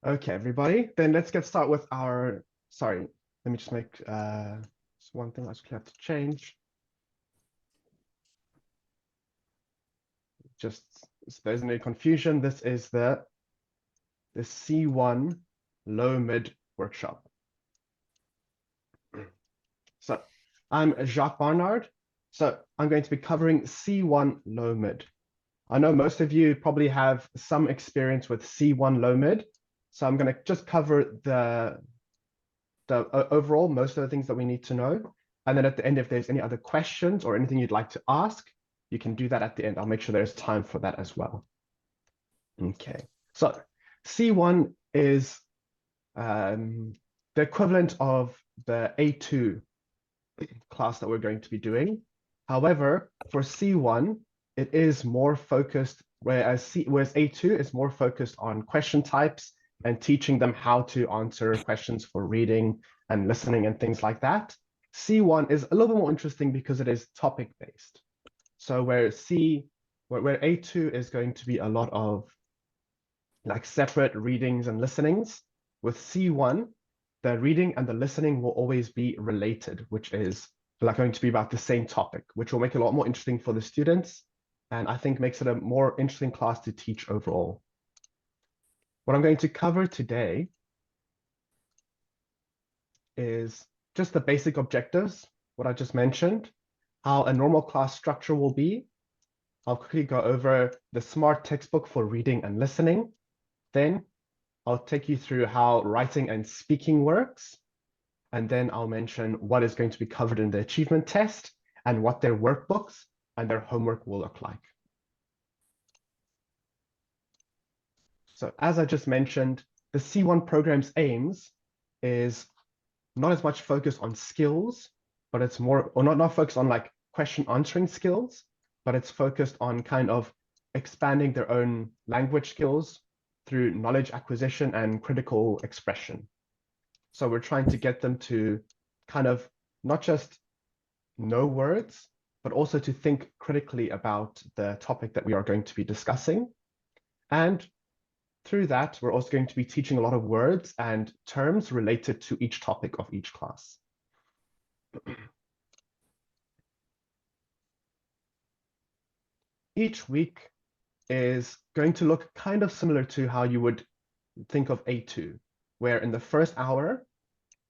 Okay, everybody. Then let's get started with our, sorry, let me just make one thing I actually have to change. Just so there's no confusion, this is the C1 low mid workshop. So I'm Jacques Barnard. So I'm going to be covering C1 low mid. I know most of you probably have some experience with C1 low mid. So I'm going to just cover the overall, most of the things that we need to know. And then at the end, if there's any other questions or anything you'd like to ask, you can do that at the end. I'll make sure there's time for that as well. Okay, so C1 is the equivalent of the A2 class that we're going to be doing. However, for C1, it is more focused, whereas A2 is more focused on question types and teaching them how to answer questions for reading and listening and things like that. C1 is a little bit more interesting because it is topic-based. So where A2 is going to be a lot of like separate readings and listenings, with C1, the reading and the listening will always be related, which is like going to be about the same topic, which will make it a lot more interesting for the students, and I think makes it a more interesting class to teach overall. What I'm going to cover today is just the basic objectives, what I just mentioned, how a normal class structure will be. I'll quickly go over the SMART textbook for reading and listening. Then I'll take you through how writing and speaking works. And then I'll mention what is going to be covered in the achievement test and what their workbooks and their homework will look like. So as I just mentioned, the C1 program's aims is not as much focused on skills, but it's more, or not focused on like question answering skills, but it's focused on kind of expanding their own language skills through knowledge acquisition and critical expression. So we're trying to get them to kind of not just know words, but also to think critically about the topic that we are going to be discussing. And through that, we're also going to be teaching a lot of words and terms related to each topic of each class. Each week is going to look kind of similar to how you would think of A2, where in the first hour,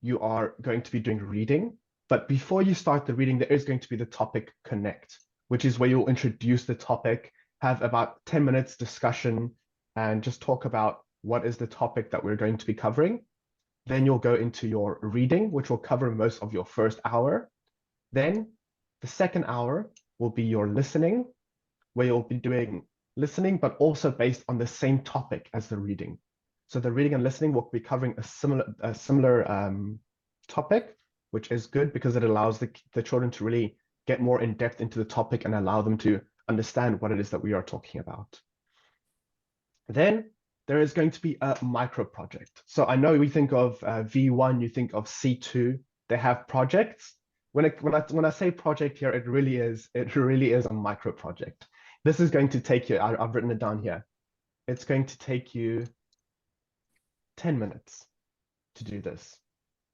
you are going to be doing reading. But before you start the reading, there is going to be the topic connect, which is where you'll introduce the topic, have about 10 minutes discussion, and just talk about what is the topic that we're going to be covering. Then you'll go into your reading, which will cover most of your first hour. Then the second hour will be your listening, where you'll be doing listening, but also based on the same topic as the reading. So the reading and listening will be covering a similar topic, which is good because it allows the children to really get more in depth into the topic and allow them to understand what it is that we are talking about. Then there is going to be a micro project. So I know we think of V1, you think of C2, they have projects. When I say project here, it really is a micro project. This is going to take you, I've written it down here. It's going to take you 10 minutes to do this.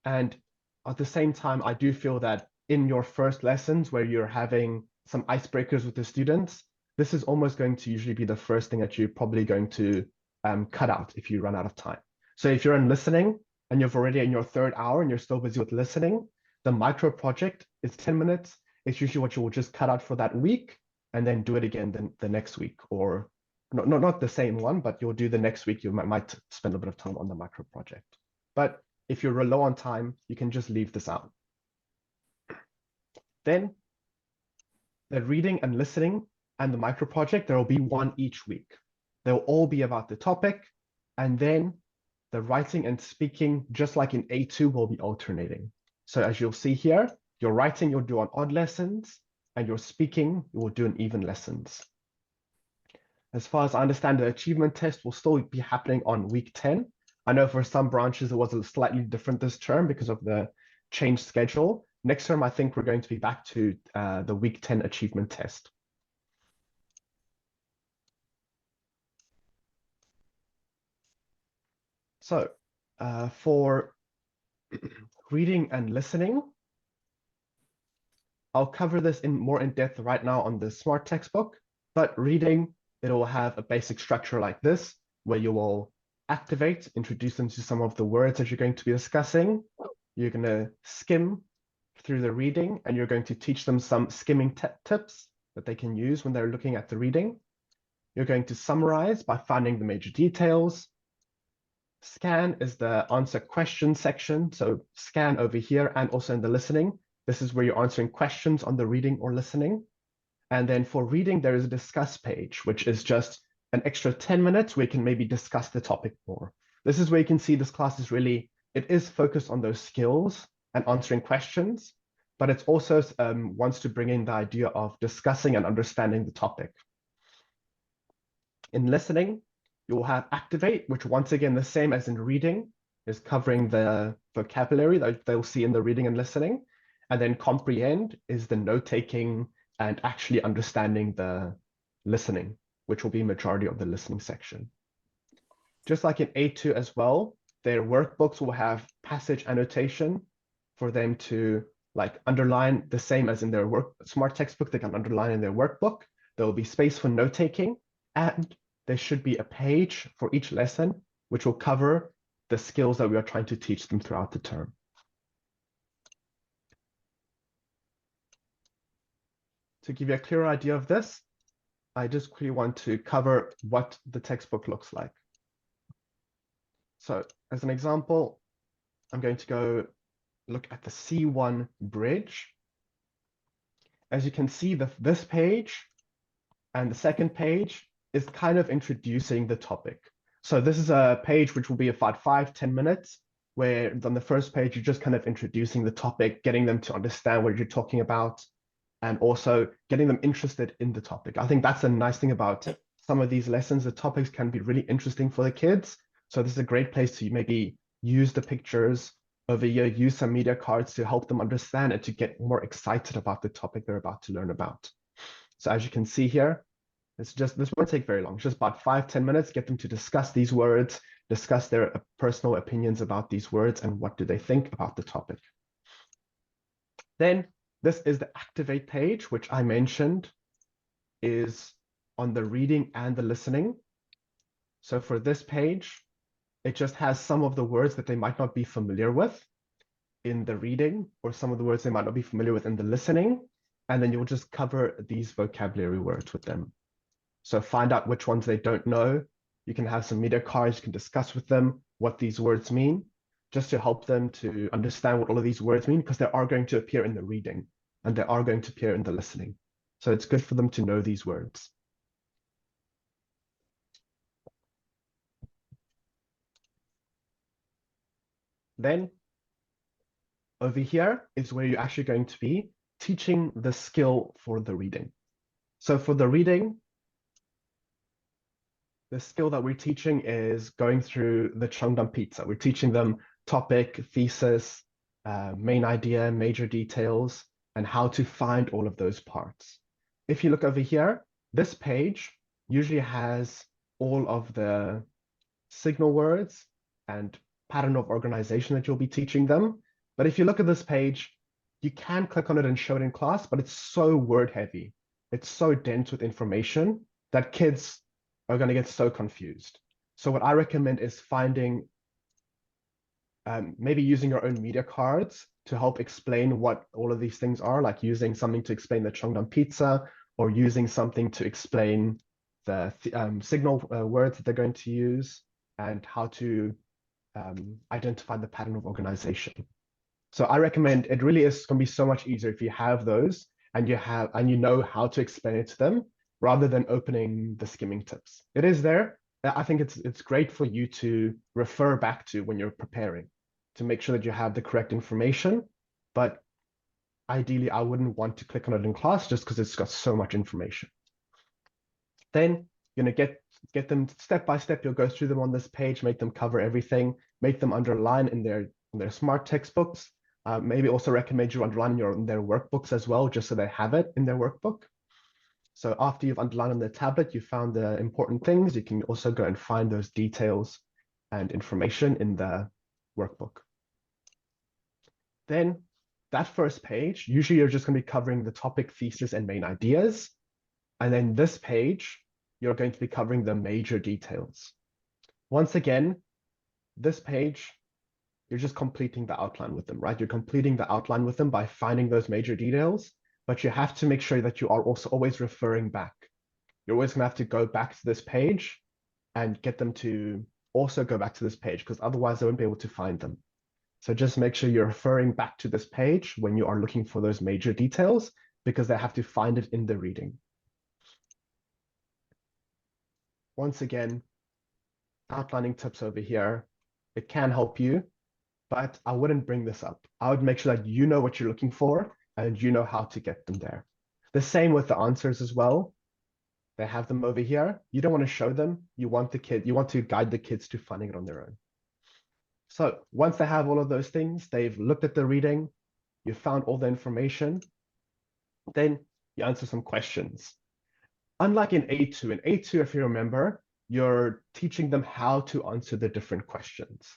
And at the same time, I do feel that in your first lessons where you're having some icebreakers with the students, this is almost going to usually be the first thing that you're probably going to cut out if you run out of time. So if you're in listening and you're already in your third hour and you're still busy with listening, the micro project is 10 minutes. It's usually what you will just cut out for that week and then do it again the next week, or not the same one, but you'll do the next week. You might spend a bit of time on the micro project. But if you're low on time, you can just leave this out. Then the reading and listening and the micro project, there will be one each week. They'll all be about the topic. And then the writing and speaking, just like in A2, will be alternating. So as you'll see here, your writing you'll do on odd lessons, and your speaking you will do on even lessons. As far as I understand, the achievement test will still be happening on week 10. I know for some branches it was slightly different this term because of the changed schedule. Next term, I think we're going to be back to the week 10 achievement test. So for reading and listening, I'll cover this in more in depth right now on the Smart textbook, but reading, it will have a basic structure like this, where you will activate, introduce them to some of the words that you're going to be discussing. You're going to skim through the reading, and you're going to teach them some skimming tips that they can use when they're looking at the reading. You're going to summarize by finding the major details. Scan is the answer question section. So scan over here and also in the listening. This is where you're answering questions on the reading or listening. And then for reading, there is a discuss page, which is just an extra 10 minutes where you can maybe discuss the topic more. This is where you can see this class is really, it is focused on those skills and answering questions, but it also wants to bring in the idea of discussing and understanding the topic. In listening, you'll have activate, which once again, the same as in reading, is covering the vocabulary that they'll see in the reading and listening. And then comprehend is the note-taking and actually understanding the listening, which will be majority of the listening section. Just like in A2 as well, their workbooks will have passage annotation for them to like underline the same as in their Smart textbook, they can underline in their workbook. There will be space for note-taking, and there should be a page for each lesson, which will cover the skills that we are trying to teach them throughout the term. To give you a clearer idea of this, I just quickly want to cover what the textbook looks like. So as an example, I'm going to go look at the C1 bridge. As you can see, this page and the second page is kind of introducing the topic. So this is a page which will be about 5-10 minutes, where on the first page, you're just kind of introducing the topic, getting them to understand what you're talking about, and also getting them interested in the topic. I think that's a nice thing about some of these lessons. The topics can be really interesting for the kids. So this is a great place to maybe use the pictures over here, use some media cards to help them understand and to get more excited about the topic they're about to learn about. So as you can see here, this won't take very long. It's just about 5-10 minutes, get them to discuss these words, discuss their personal opinions about these words and what do they think about the topic. Then this is the activate page, which I mentioned is on the reading and the listening. So for this page, it just has some of the words that they might not be familiar with in the reading, or some of the words they might not be familiar with in the listening. And then you'll just cover these vocabulary words with them. So find out which ones they don't know. You can have some media cards, you can discuss with them what these words mean, just to help them to understand what all of these words mean, because they are going to appear in the reading and they are going to appear in the listening. So it's good for them to know these words. Then over here is where you're actually going to be teaching the skill for the reading. So for the reading, the skill that we're teaching is going through the Cheongdam pizza. We're teaching them topic, thesis, main idea, major details, and how to find all of those parts. If you look over here, this page usually has all of the signal words and pattern of organization that you'll be teaching them. But if you look at this page, you can click on it and show it in class, but it's so word heavy. It's so dense with information that kids are going to get so confused. So what I recommend is finding, maybe using your own media cards to help explain what all of these things are, like using something to explain the Cheongdam pizza, or using something to explain the signal words that they're going to use and how to identify the pattern of organization. So I recommend, it really is going to be so much easier if you have those and you know how to explain it to them, rather than opening the skimming tips. It is there. I think it's great for you to refer back to when you're preparing, to make sure that you have the correct information. But ideally, I wouldn't want to click on it in class just because it's got so much information. Then you're going to get them step by step. You'll go through them on this page, make them cover everything, make them underline in their Smart textbooks. Maybe also recommend you underline in their workbooks as well, just so they have it in their workbook. So after you've underlined on the tablet, you found the important things, you can also go and find those details and information in the workbook. Then that first page, usually you're just going to be covering the topic, thesis, and main ideas. And then this page, you're going to be covering the major details. Once again, this page, you're just completing the outline with them, right? You're completing the outline with them by finding those major details, but you have to make sure that you are also always referring back. You're always going to have to go back to this page and get them to also go back to this page, because otherwise they won't be able to find them. So just make sure you're referring back to this page when you are looking for those major details, because they have to find it in the reading. Once again, outlining tips over here. It can help you, but I wouldn't bring this up. I would make sure that you know what you're looking for and you know how to get them there. The same with the answers as well. They have them over here. You don't want to show them. You want to guide the kids to finding it on their own. So once they have all of those things, they've looked at the reading, you found all the information, then you answer some questions. Unlike in A2, if you remember, you're teaching them how to answer the different questions.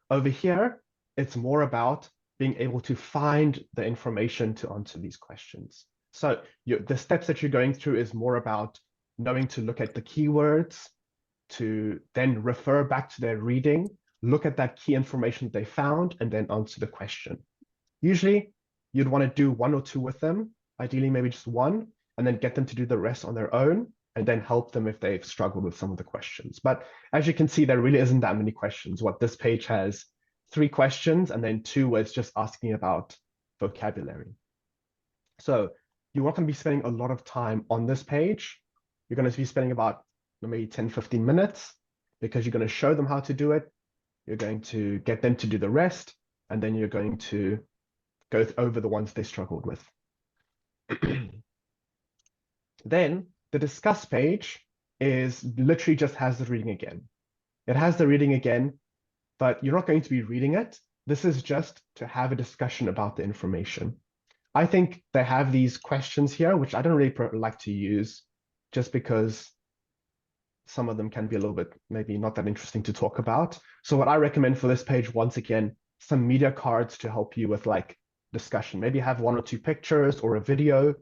Over here, it's more about being able to find the information to answer these questions. So the steps that you're going through is more about knowing to look at the keywords, to then refer back to their reading, look at that key information they found, and then answer the question. Usually, you'd want to do 1 or 2 with them, ideally maybe just 1, and then get them to do the rest on their own, and then help them if they've struggled with some of the questions. But as you can see, there really isn't that many questions. This page has 3 questions, and then 2 where it's just asking about vocabulary. So you're not going to be spending a lot of time on this page. You're going to be spending about maybe 10, 15 minutes, because you're going to show them how to do it. You're going to get them to do the rest, and then you're going to go over the ones they struggled with. Then the discuss page is literally just has the reading again. It has the reading again, but you're not going to be reading it. This is just to have a discussion about the information. I think they have these questions here, which I don't really like to use, just because some of them can be a little bit maybe not that interesting to talk about. So what I recommend for this page, once again, some media cards to help you with like discussion. Maybe have 1 or 2 pictures or a video,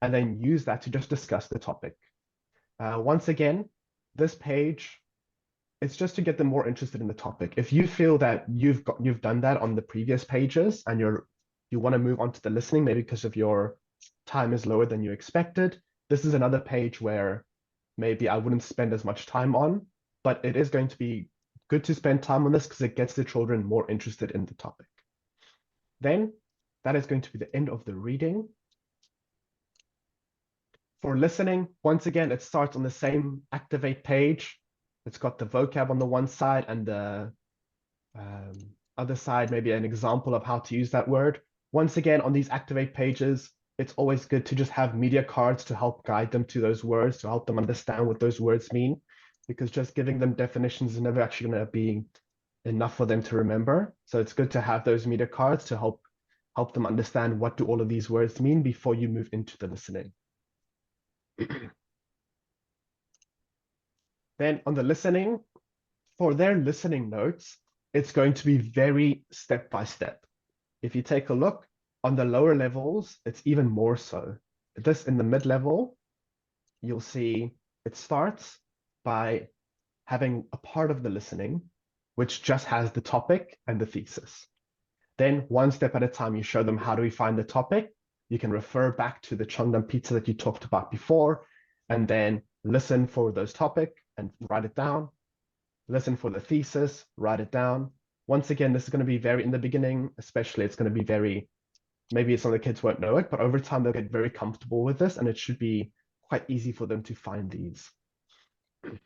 and then use that to just discuss the topic. Once again, this page, it's just to get them more interested in the topic. If you feel that you've done that on the previous pages and you want to move on to the listening, maybe because of your time is lower than you expected, this is another page where maybe I wouldn't spend as much time on, but it is going to be good to spend time on this because it gets the children more interested in the topic. Then that is going to be the end of the reading. For listening, once again, it starts on the same activate page. It's got the vocab on the one side and the other side, maybe an example of how to use that word. Once again, on these activate pages, it's always good to just have media cards to help guide them to those words, to help them understand what those words mean, because just giving them definitions is never actually going to be enough for them to remember. So it's good to have those media cards to help them understand what do all of these words mean before you move into the listening. Then on the listening, for their listening notes, it's going to be very step by step. If you take a look on the lower levels, it's even more so. This in the mid-level, you'll see it starts by having a part of the listening, which just has the topic and the thesis. Then 1 step at a time, you show them how do we find the topic. You can refer back to the Chongdam pizza that you talked about before, and then listen for those topic and write it down. Listen for the thesis, write it down. Once again, this is going to be very, in the beginning, especially, it's going to be very, maybe some of the kids won't know it, but over time they'll get very comfortable with this, and it should be quite easy for them to find these. And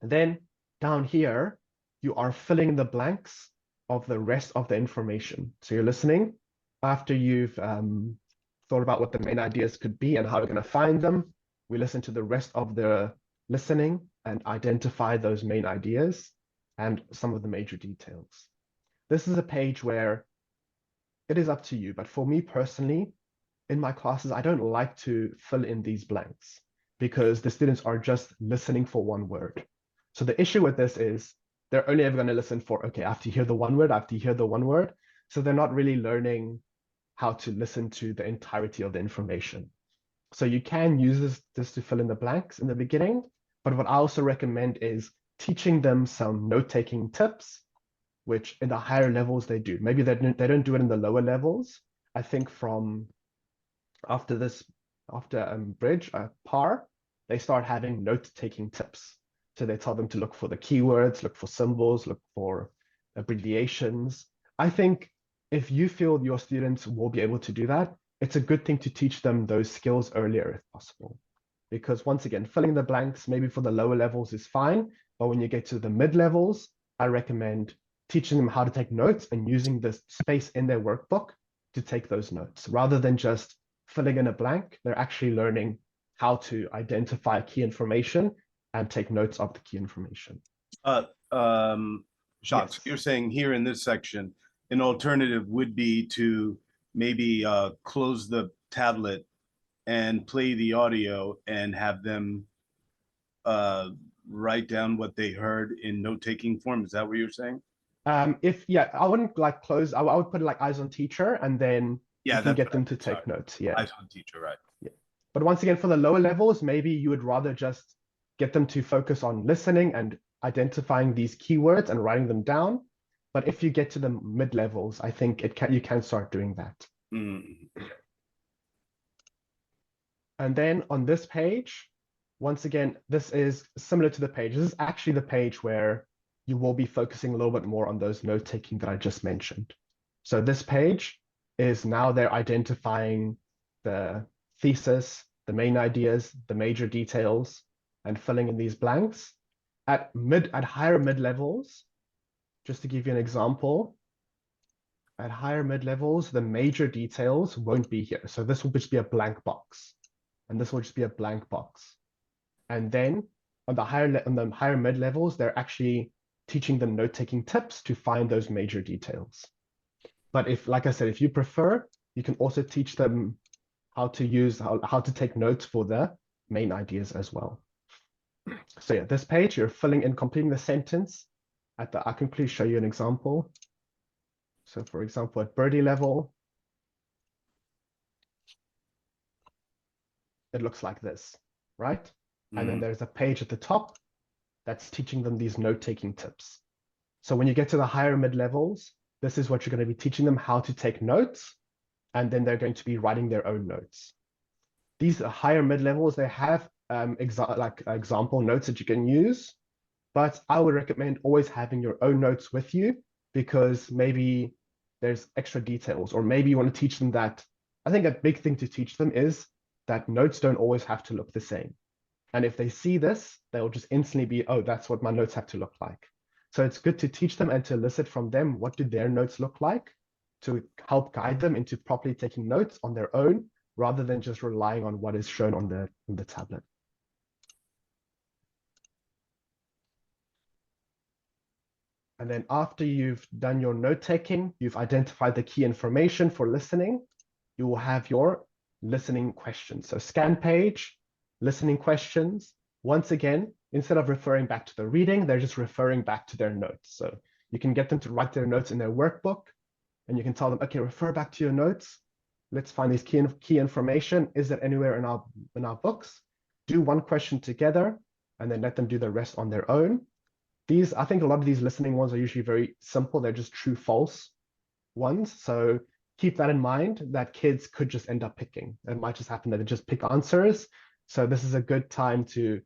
then down here, you are filling the blanks of the rest of the information. So you're listening after you've thought about what the main ideas could be and how you're going to find them. We listen to the rest of the listening and identify those main ideas and some of the major details. This is a page where it is up to you, but for me personally, in my classes, I don't like to fill in these blanks because the students are just listening for one word. So the issue with this is they're only ever going to listen for, okay, I have to hear the one word, I have to hear the one word. So they're not really learning how to listen to the entirety of the information. So you can use this to fill in the blanks in the beginning. But what I also recommend is teaching them some note-taking tips, which in the higher levels they do. Maybe they don't do it in the lower levels. I think from after bridge, par, they start having note-taking tips. So they tell them to look for the keywords, look for symbols, look for abbreviations. I think if you feel your students will be able to do that, it's a good thing to teach them those skills earlier if possible. Because once again, filling the blanks maybe for the lower levels is fine, but when you get to the mid levels, I recommend teaching them how to take notes and using the space in their workbook to take those notes rather than just filling in a blank. They're actually learning how to identify key information and take notes of the key information. Uh, Jacques, Yes. you're saying here in this section, an alternative would be to maybe close the tablet and play the audio and have them write down what they heard in note-taking form. Is that what you're saying? Yeah, I wouldn't like close. I would put it like eyes on teacher, and then Yeah, you can that's get what I them to meant. Sorry. take notes. Yeah. Eyes on teacher, right? Yeah. But once again, for the lower levels, maybe you would rather just get them to focus on listening and identifying these keywords and writing them down. But if you get to the mid levels, I think you can start doing that. Mm-hmm. And then on this page, once again, this is similar to the page. This is actually the page where you will be focusing a little bit more on those note taking that I just mentioned. So this page is now they're identifying the thesis, the main ideas, the major details, and filling in these blanks. At higher mid levels, just to give you an example, at higher mid levels, the major details won't be here. So this will just be a blank box, and this will just be a blank box. And then on the higher mid levels, they're actually teaching them note-taking tips to find those major details. But if, like I said, if you prefer, you can also teach them how to take notes for the main ideas as well. So yeah, this page, you're completing the sentence. I can please show you an example. So for example, at birdie level, it looks like this, right? Mm-hmm. And then there's a page at the top that's teaching them these note-taking tips. So when you get to the higher mid levels, this is what you're going to be teaching them how to take notes, and then they're going to be writing their own notes. These higher mid levels, they have example notes that you can use, but I would recommend always having your own notes with you because maybe there's extra details, or maybe you want to teach them that. I think a big thing to teach them is that notes don't always have to look the same. And if they see this, they'll just instantly be, oh, that's what my notes have to look like. So it's good to teach them and to elicit from them what do their notes look like to help guide them into properly taking notes on their own rather than just relying on what is shown on the tablet. And then after you've done your note taking, you've identified the key information for listening, you will have your listening questions. So scan page, listening questions. Once again, instead of referring back to the reading, they're just referring back to their notes. So you can get them to write their notes in their workbook, and you can tell them, okay, refer back to your notes. Let's find these key information. Is it anywhere in our books? Do one question together, and then let them do the rest on their own. I think a lot of these listening ones are usually very simple. They're just true, false ones. So keep that in mind that kids could just end up picking. It might just happen that they just pick answers. So this is a good time to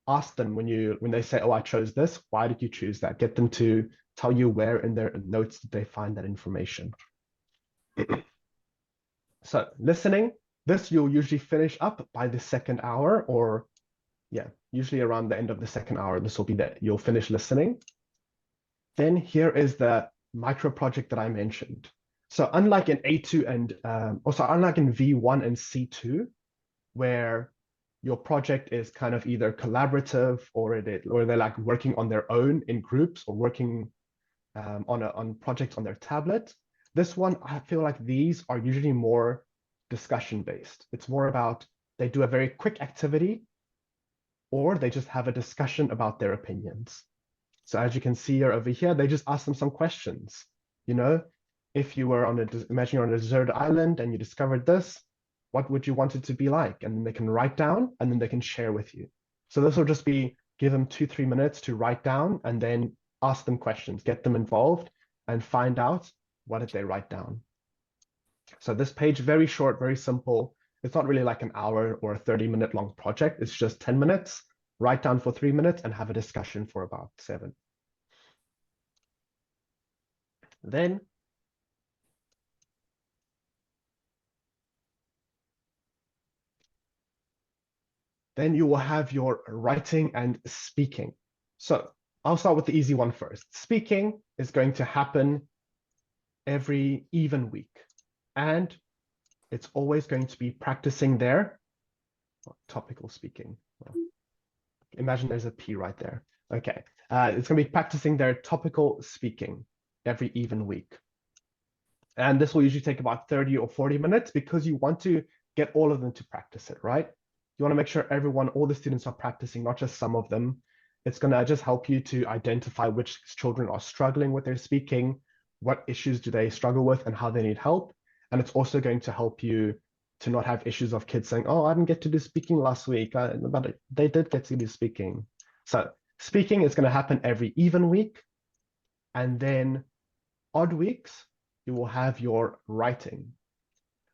ask them when they say, oh, I chose this, why did you choose that? Get them to tell you where in their notes did they find that information. So listening, this you'll usually finish up by the second hour, or yeah, usually around the end of the second hour, this will be that you'll finish listening. Then here is the micro project that I mentioned. So unlike in A2 and also unlike in V1 and C2, where your project is kind of either collaborative or they're like working on their own in groups or working on projects on their tablet. This one, I feel like these are usually more discussion based. It's more about they do a very quick activity or they just have a discussion about their opinions. So as you can see here over here, they just ask them some questions. You know, if you were on imagine you're on a deserted island and you discovered this, what would you want it to be like? And then they can write down and then they can share with you. So this will just be give them 2-3 minutes to write down and then ask them questions, get them involved and find out what did they write down. So this page, very short, very simple. It's not really like an hour or a 30-minute long project. It's just 10 minutes, write down for 3 minutes and have a discussion for about 7. Then you will have your writing and speaking. So I'll start with the easy one first. Speaking is going to happen every even week. And it's always going to be practicing their topical speaking. Well, imagine there's a P right there. Okay. It's going to be practicing their topical speaking every even week. And this will usually take about 30 or 40 minutes because you want to get all of them to practice it, right? You want to make sure everyone, all the students are practicing, not just some of them. It's going to just help you to identify which children are struggling with their speaking, what issues do they struggle with, and how they need help. And it's also going to help you to not have issues of kids saying, oh, I didn't get to do speaking last week, but they did get to do speaking. So speaking is going to happen every even week. And then odd weeks, you will have your writing.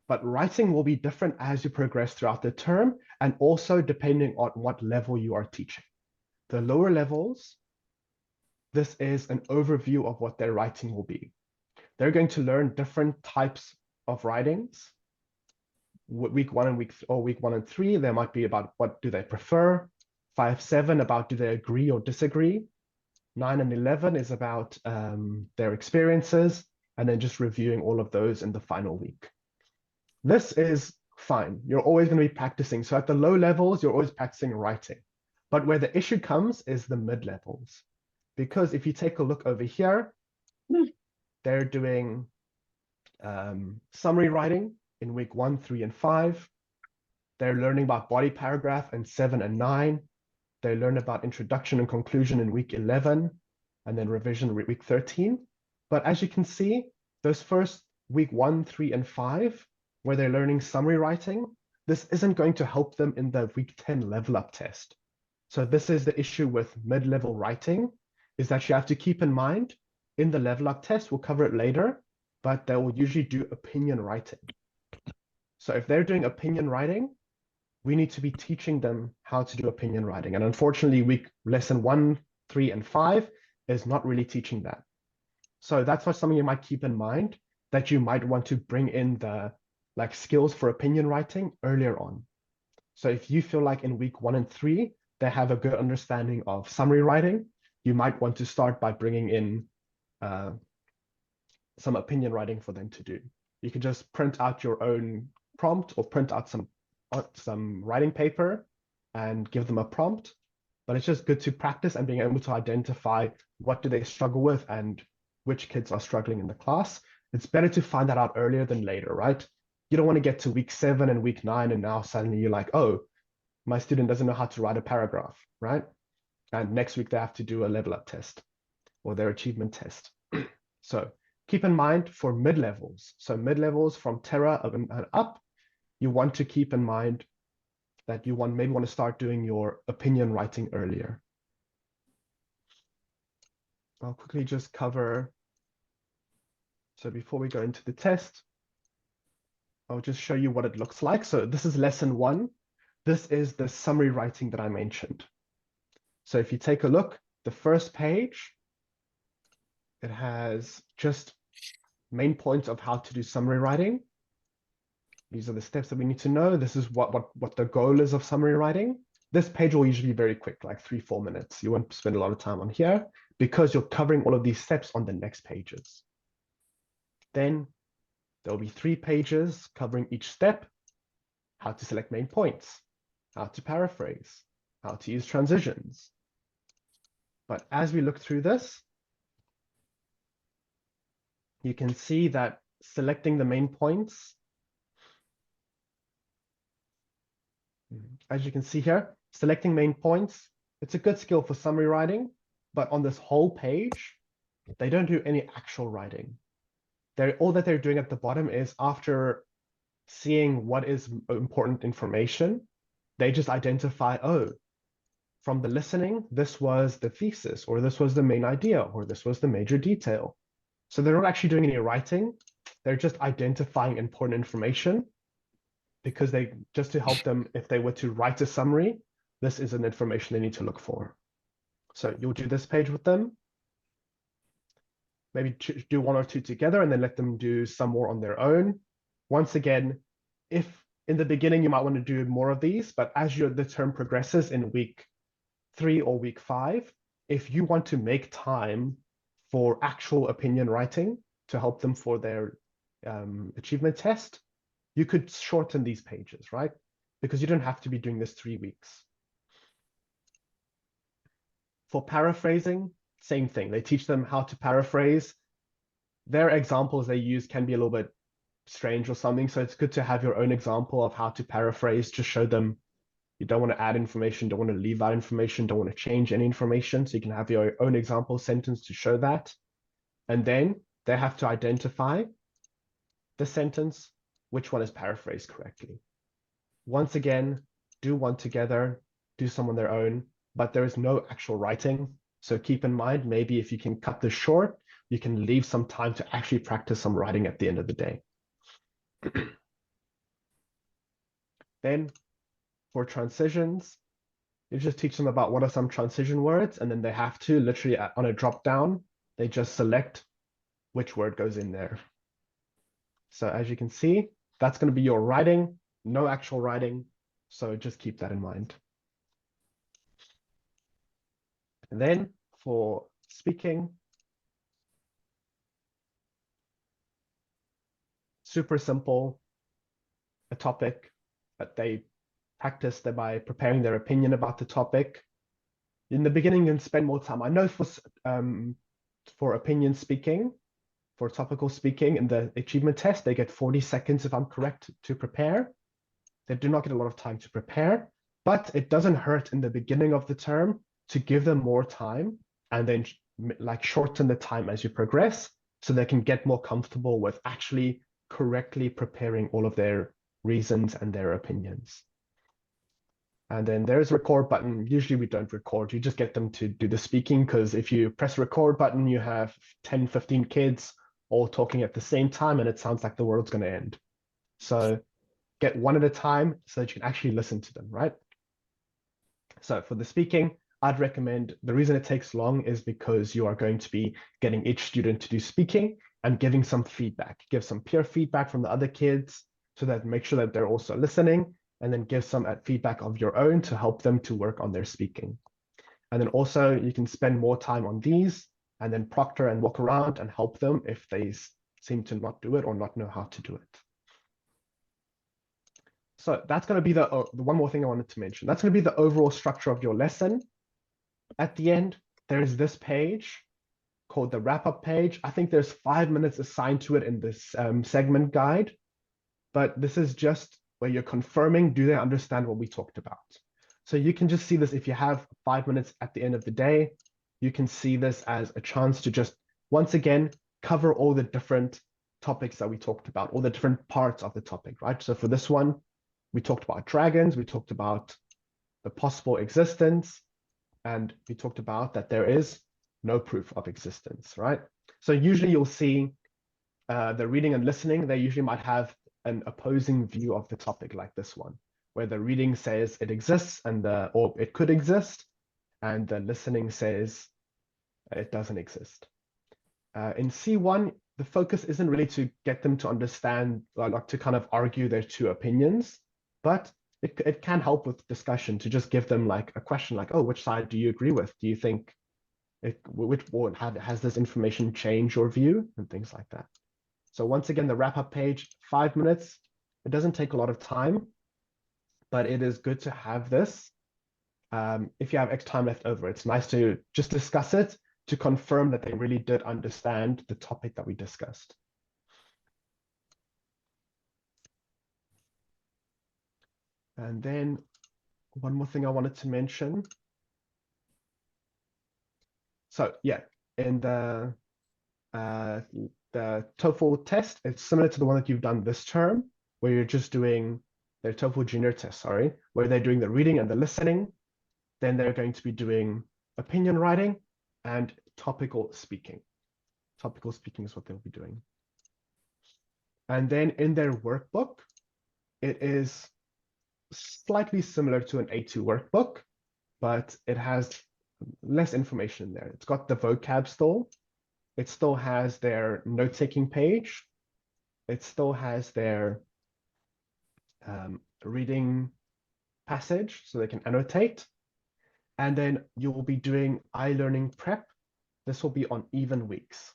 But writing will be different as you progress throughout the term and also depending on what level you are teaching. The lower levels, this is an overview of what their writing will be. They're going to learn different types of writings. Week 1 and week 1 and 3, there might be about what do they prefer. 5, 7 about do they agree or disagree. 9 and 11 is about their experiences, and then just reviewing all of those in the final week. This is fine. You're always going to be practicing. So at the low levels, you're always practicing writing. But where the issue comes is the mid levels. Because if you take a look over here, they're doing summary writing in week 1, 3, and 5. They're learning about body paragraph in 7 and 9. They learn about introduction and conclusion in week 11, and then revision week 13. But as you can see, those first week 1, 3, and 5, where they're learning summary writing, this isn't going to help them in the week 10 level up test. So this is the issue with mid-level writing, is that you have to keep in mind in the level up test, we'll cover it later, but they will usually do opinion writing. So if they're doing opinion writing, we need to be teaching them how to do opinion writing. And unfortunately, lesson 1, 3, and 5 is not really teaching that. So that's what something you might keep in mind, that you might want to bring in the skills for opinion writing earlier on. So if you feel like in week 1 and 3, they have a good understanding of summary writing, you might want to start by bringing in some opinion writing for them to do. You can just print out your own prompt or print out some writing paper and give them a prompt. But it's just good to practice and being able to identify what do they struggle with and which kids are struggling in the class. It's better to find that out earlier than later, right? You don't want to get to week 7 and week 9 and now suddenly you're like, oh, my student doesn't know how to write a paragraph, right? And next week they have to do a level up test or their achievement test. So keep in mind for mid-levels. So mid-levels from Terra and up, you want to keep in mind that you maybe want to start doing your opinion writing earlier. I'll quickly just cover. So before we go into the test, I'll just show you what it looks like. So this is lesson 1. This is the summary writing that I mentioned. So if you take a look, the first page, it has just main points of how to do summary writing. These are the steps that we need to know. This is what the goal is of summary writing. This page will usually be very quick, like 3-4 minutes. You won't spend a lot of time on here because you're covering all of these steps on the next pages. Then there'll be 3 pages covering each step, how to select main points, how to paraphrase, how to use transitions. But as we look through this, you can see that selecting the main points, as you can see here, selecting main points, it's a good skill for summary writing, But on this whole page, they don't do any actual writing. All that they're doing at the bottom is after seeing what is important information, they just identify, oh, from the listening, this was the thesis, or this was the main idea, or this was the major detail. So they're not actually doing any writing. They're just identifying important information because just to help them, if they were to write a summary, this is an information they need to look for. So you'll do this page with them, maybe do one or two together and then let them do some more on their own. Once again, if in the beginning you might want to do more of these, but as the term progresses in week 3 or week 5, if you want to make time for actual opinion writing to help them for their achievement test, you could shorten these pages, right? Because you don't have to be doing this 3 weeks. For paraphrasing, same thing. They teach them how to paraphrase. Their examples they use can be a little bit strange or something, so it's good to have your own example of how to paraphrase to show them you don't want to add information, don't want to leave out information, don't want to change any information, so you can have your own example sentence to show that. And then they have to identify the sentence, which one is paraphrased correctly. Once again, do one together, do some on their own, but there is no actual writing. So keep in mind, maybe if you can cut this short, you can leave some time to actually practice some writing at the end of the day. Then for transitions, you just teach them about what are some transition words, and then they have to literally on a drop down, they just select which word goes in there. So as you can see, that's going to be your writing, no actual writing. So just keep that in mind. And then for speaking, super simple, a topic that they practice by preparing their opinion about the topic. In the beginning, you can spend more time. I know for opinion speaking, for topical speaking in the achievement test, they get 40 seconds, if I'm correct, to prepare. They do not get a lot of time to prepare, but it doesn't hurt in the beginning of the term to give them more time and then like shorten the time as you progress so they can get more comfortable with actually correctly preparing all of their reasons and their opinions. And then there's a record button. Usually we don't record. You just get them to do the speaking, because if you press record button, you have 10, 15 kids all talking at the same time and it sounds like the world's going to end. So get one at a time so that you can actually listen to them, right? So for the speaking, I'd recommend, the reason it takes long is because you are going to be getting each student to do speaking and giving some feedback. Give some peer feedback from the other kids so that make sure that they're also listening, and then give some feedback of your own to help them to work on their speaking. And then also you can spend more time on these and then proctor and walk around and help them if they seem to not do it or not know how to do it. So that's going to be the one more thing I wanted to mention. That's going to be the overall structure of your lesson. At the end, there is this page called the wrap-up page. I think there's 5 minutes assigned to it in this segment guide, but this is just where you're confirming, do they understand what we talked about? So you can just see this if you have 5 minutes at the end of the day, you can see this as a chance to just, once again, cover all the different topics that we talked about, all the different parts of the topic, right? So for this one, we talked about dragons, we talked about the possible existence, and we talked about that there is no proof of existence, right? So usually you'll see the reading and listening, they usually might have an opposing view of the topic like this one, where the reading says it exists and or it could exist, and the listening says it doesn't exist. In C1, the focus isn't really to get them to understand, like to kind of argue their two opinions, but it can help with discussion to just give them like a question like, oh, which side do you agree with? Do you think has this information changed your view? And things like that. So once again, the wrap-up page, 5 minutes. It doesn't take a lot of time, but it is good to have this. If you have extra time left over, it's nice to just discuss it to confirm that they really did understand the topic that we discussed. And then one more thing I wanted to mention. So yeah, in uh, the TOEFL test, it's similar to the one that you've done this term, where you're just doing their TOEFL junior test, sorry, where they're doing the reading and the listening. Then they're going to be doing opinion writing and topical speaking. Topical speaking is what they'll be doing. And then in their workbook, it is slightly similar to an A2 workbook, but it has less information in there. It's got the vocab still. It still has their note-taking page. It still has their reading passage so they can annotate. And then you will be doing iLearning prep. This will be on even weeks.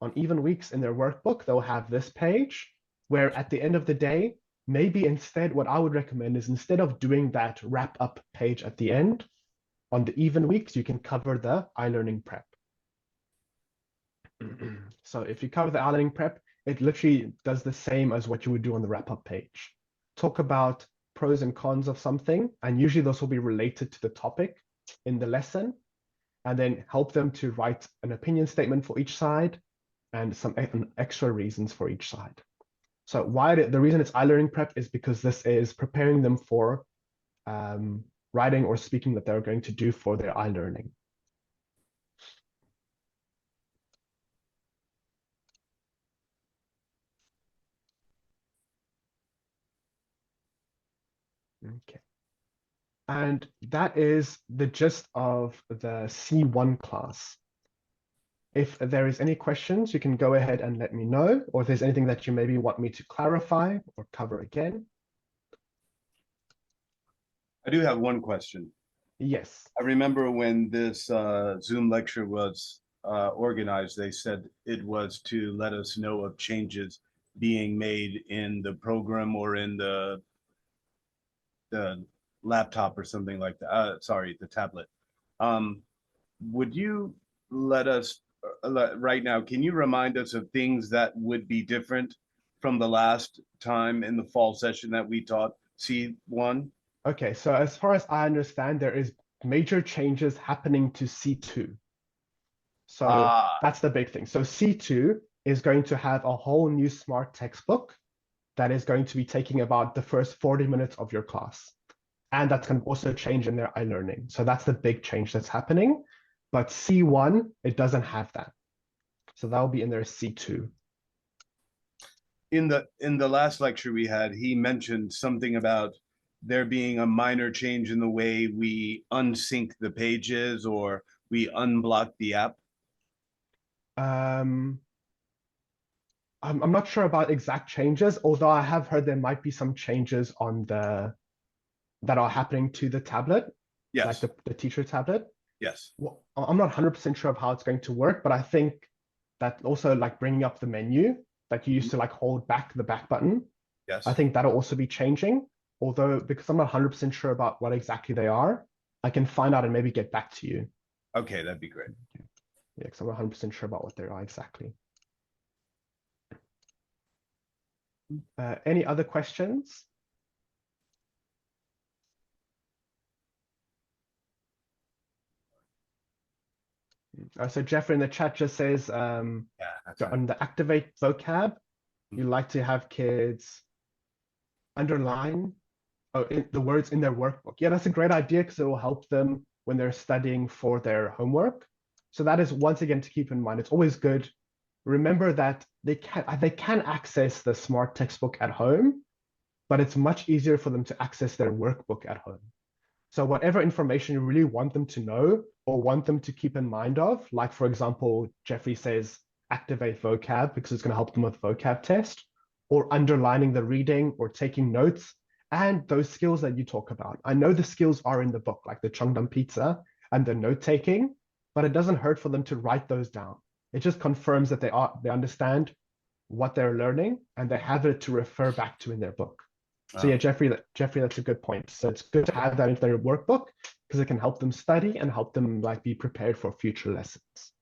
On even weeks in their workbook, they'll have this page where at the end of the day, maybe instead, what I would recommend is instead of doing that wrap up page at the end, on the even weeks, you can cover the iLearning prep. So if you cover the iLearning prep, it literally does the same as what you would do on the wrap up page. Talk about pros and cons of something, and usually those will be related to the topic in the lesson, and then help them to write an opinion statement for each side and some extra reasons for each side. So the reason it's iLearning prep is because this is preparing them for writing or speaking that they're going to do for their iLearning. Okay. And that is the gist of the C1 class. If there is any questions, you can go ahead and let me know, or if there's anything that you maybe want me to clarify or cover again. I do have one question. Yes. I remember when this Zoom lecture was organized, they said it was to let us know of changes being made in the program or in the laptop or something like that. Sorry, the tablet. Um, would you let us right now? Can you remind us of things that would be different from the last time in the fall session that we taught C1? Okay, so as far as I understand, there is major changes happening to C2. So Ah, that's the big thing. So C2 is going to have a whole new smart textbook that is going to be taking about the first 40 minutes of your class. And that's going to also change in their iLearning. So that's the big change that's happening. But C1, it doesn't have that. So that will be in their C2. in the last lecture we had, he mentioned something about there being a minor change in the way we unsync the pages or we unblock the app. Um, I'm not sure about exact changes, although I have heard there might be some changes on that are happening to the tablet, like Yes, the teacher tablet. yes, Well, I'm not 100% sure of how it's going to work, but I think that also like bringing up the menu that you used to like hold back the back button, I yes. think that'll also be changing. Although because I'm not 100% sure about what exactly they are, I can find out and maybe get back to you. Okay, that'd be great. Yeah, because I'm not 100% sure about what they are exactly. Any other questions? So Jeffrey in the chat just says Yeah, that's right. on the activate vocab, you like to have kids underline the words in their workbook. Yeah, that's a great idea because it will help them when they're studying for their homework. So that is once again to keep in mind. It's always good. Remember that they can access the smart textbook at home, but it's much easier for them to access their workbook at home. So whatever information you really want them to know or want them to keep in mind of, like for example, Jeffrey says, activate vocab because it's going to help them with vocab test, or underlining the reading or taking notes, and those skills that you talk about. I know the skills are in the book, like the Cheongdam pizza and the note taking, but it doesn't hurt for them to write those down. It just confirms that they understand what they're learning and they have it to refer back to in their book. So yeah, Jeffrey, that's a good point. So it's good to have that in their workbook because it can help them study and help them like be prepared for future lessons.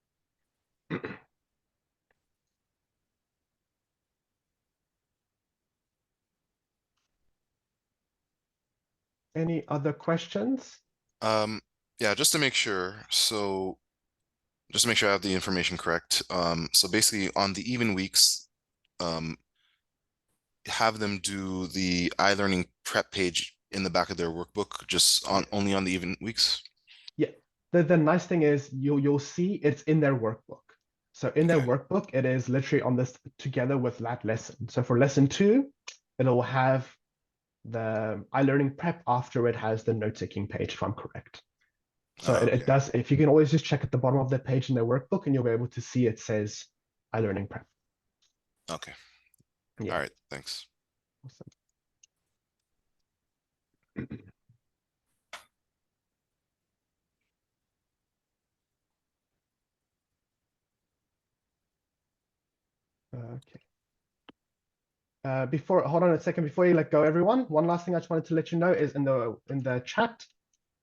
Any other questions? Um, yeah, just to make sure. So just to make sure I have the information correct. So basically on the even weeks, have them do the iLearning prep page in the back of their workbook, just on only on the even weeks. Yeah. The nice thing is you'll see it's in their workbook. So in their Okay. workbook, it is literally on this together with that lesson. So for lesson 2, it'll have the iLearning prep after it has the note-taking page, if I'm correct. So Okay. it does, if you can always just check at the bottom of the page in their workbook and you'll be able to see it says iLearning prep. Okay. Yeah. All right. Thanks. Awesome. Okay. Hold on a second before you let go, everyone. One last thing I just wanted to let you know is in the chat,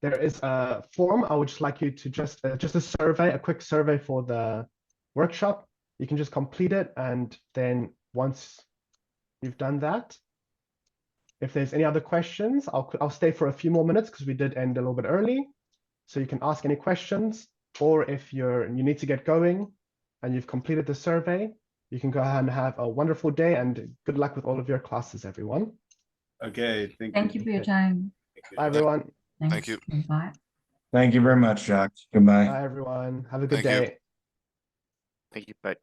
there is a form. I would just like you to just a survey, a quick survey for the workshop. You can just complete it, and then once you've done that, if there's any other questions, I'll stay for a few more minutes because we did end a little bit early. So you can ask any questions, or if you need to get going and you've completed the survey, you can go ahead and have a wonderful day and good luck with all of your classes, everyone. Okay, Thank you for your time. Bye, everyone. Thank you. Bye. Thank you very much, Jacques. Goodbye. Bye, everyone. Have a good Thank you. day. Thank you. Bye.